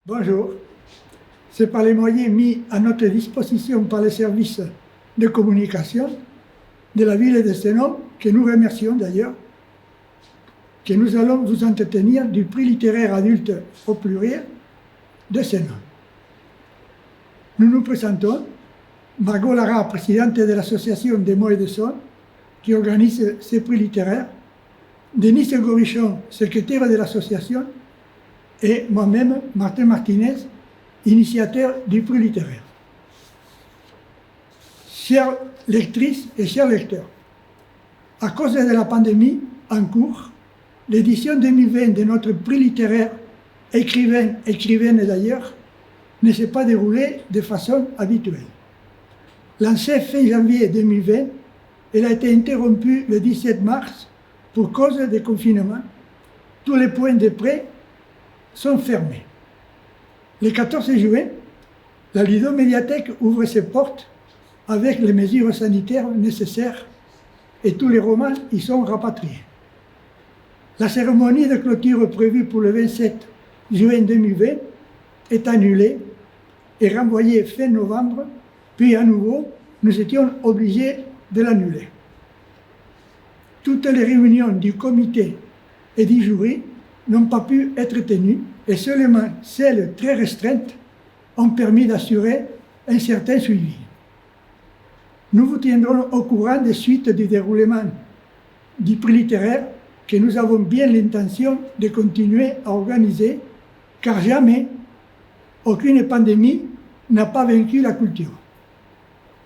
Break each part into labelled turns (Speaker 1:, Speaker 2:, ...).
Speaker 1: Bonjour, c'est par les moyens mis à notre disposition par les services de communication de la ville de Senon, que nous remercions d'ailleurs, que nous allons vous entretenir du prix littéraire adulte au pluriel de Senon. Nous nous présentons, Margot Lara, présidente de l'association des mots et des sons, qui organise ces prix littéraires, Denis Gorichon, secrétaire de l'association, et moi-même, Martin Martinez, initiateur du prix littéraire. Chères lectrices et chers lecteurs, à cause de la pandémie en cours, l'édition 2020 de notre prix littéraire écrivaine d'ailleurs, ne s'est pas déroulée de façon habituelle. Lancée fin janvier 2020, elle a été interrompue le 17 mars pour cause de confinement. Tous les points de prêt sont fermés. Le 14 juin, la Ludomédiathèque ouvre ses portes avec les mesures sanitaires nécessaires et tous les romans y sont rapatriés. La cérémonie de clôture prévue pour le 27 juin 2020 est annulée et renvoyée fin novembre, puis à nouveau, nous étions obligés de l'annuler. Toutes les réunions du comité et du jury n'ont pas pu être tenues et seulement celles très restreintes ont permis d'assurer un certain suivi. Nous vous tiendrons au courant des suites du déroulement du prix littéraire que nous avons bien l'intention de continuer à organiser, car jamais aucune pandémie n'a pas vaincu la culture.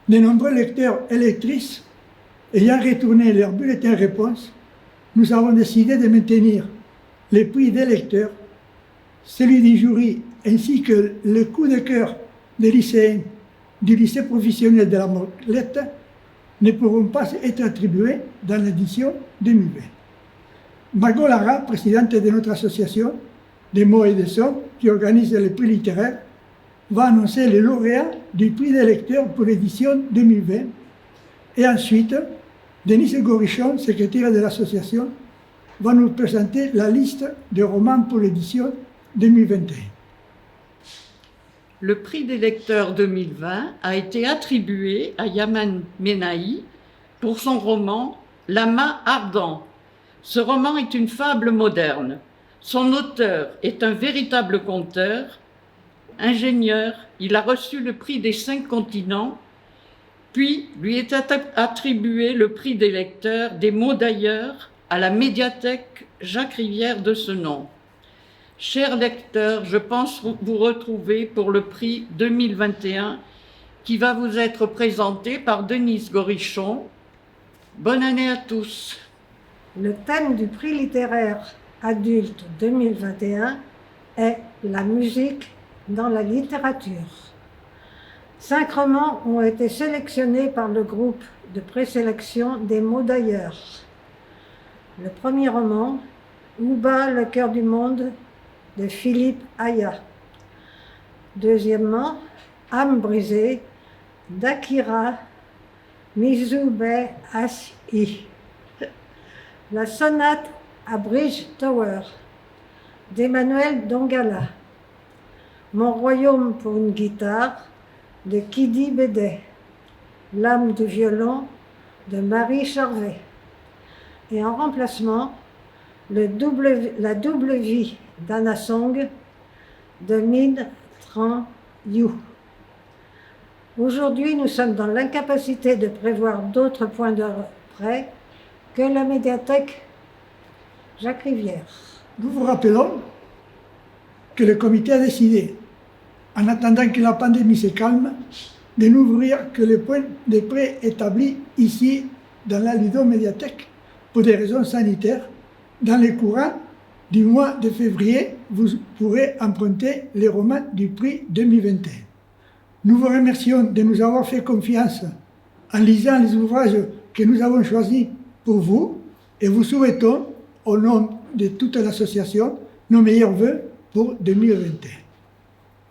Speaker 1: De nombreux lecteurs et lectrices ayant retourné leur bulletin réponse, nous avons décidé de maintenir les prix des lecteurs, celui du jury ainsi que le coup de cœur des lycéens du lycée professionnel de la Morlette ne pourront pas être attribués dans l'édition 2020. Margot Lara, présidente de notre association des mots et des sons qui organise les prix littéraires, va annoncer les lauréats du prix des lecteurs pour l'édition 2020 et ensuite, Denis Gorichon, secrétaire de l'association, va nous présenter la liste des romans pour l'édition 2021.
Speaker 2: Le prix des lecteurs 2020 a été attribué à Yaman Menahi pour son roman « L'amas ardent ». Ce roman est une fable moderne. Son auteur est un véritable conteur. Ingénieur, il a reçu le prix des 5 continents, puis lui est attribué le prix des lecteurs des mots d'ailleurs à la médiathèque Jacques Rivière de Senon. Chers lecteurs, je pense vous retrouver pour le prix 2021 qui va vous être présenté par Denis Gorichon. Bonne année à tous.
Speaker 3: Le thème du prix littéraire adulte 2021 est la musique dans la littérature. 5 romans ont été sélectionnés par le groupe de présélection des mots d'ailleurs. Le premier roman, Où bat le cœur du monde, de Philippe Aya. Deuxièmement, Âme brisée, d'Akira Mizubeashi. La sonate à Bridge Tower, d'Emmanuel Dongala. Mon royaume pour une guitare, de Kidi Bédet. L'âme du violon, de Marie Charvet. Et en remplacement, la double vie d'Anna Song, de Min Tran Yu. Aujourd'hui, nous sommes dans l'incapacité de prévoir d'autres points de prêt que la médiathèque Jacques Rivière.
Speaker 1: Nous vous rappelons que le comité a décidé, en attendant que la pandémie se calme, de n'ouvrir que les points de prêt établis ici dans la Ludomédiathèque pour des raisons sanitaires. Dans les courants du mois de février, vous pourrez emprunter les romans du prix 2021. Nous vous remercions de nous avoir fait confiance en lisant les ouvrages que nous avons choisis pour vous et vous souhaitons, au nom de toute l'association, nos meilleurs vœux pour 2021.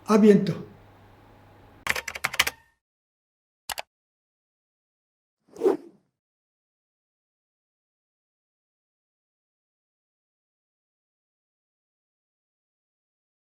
Speaker 1: À bientôt.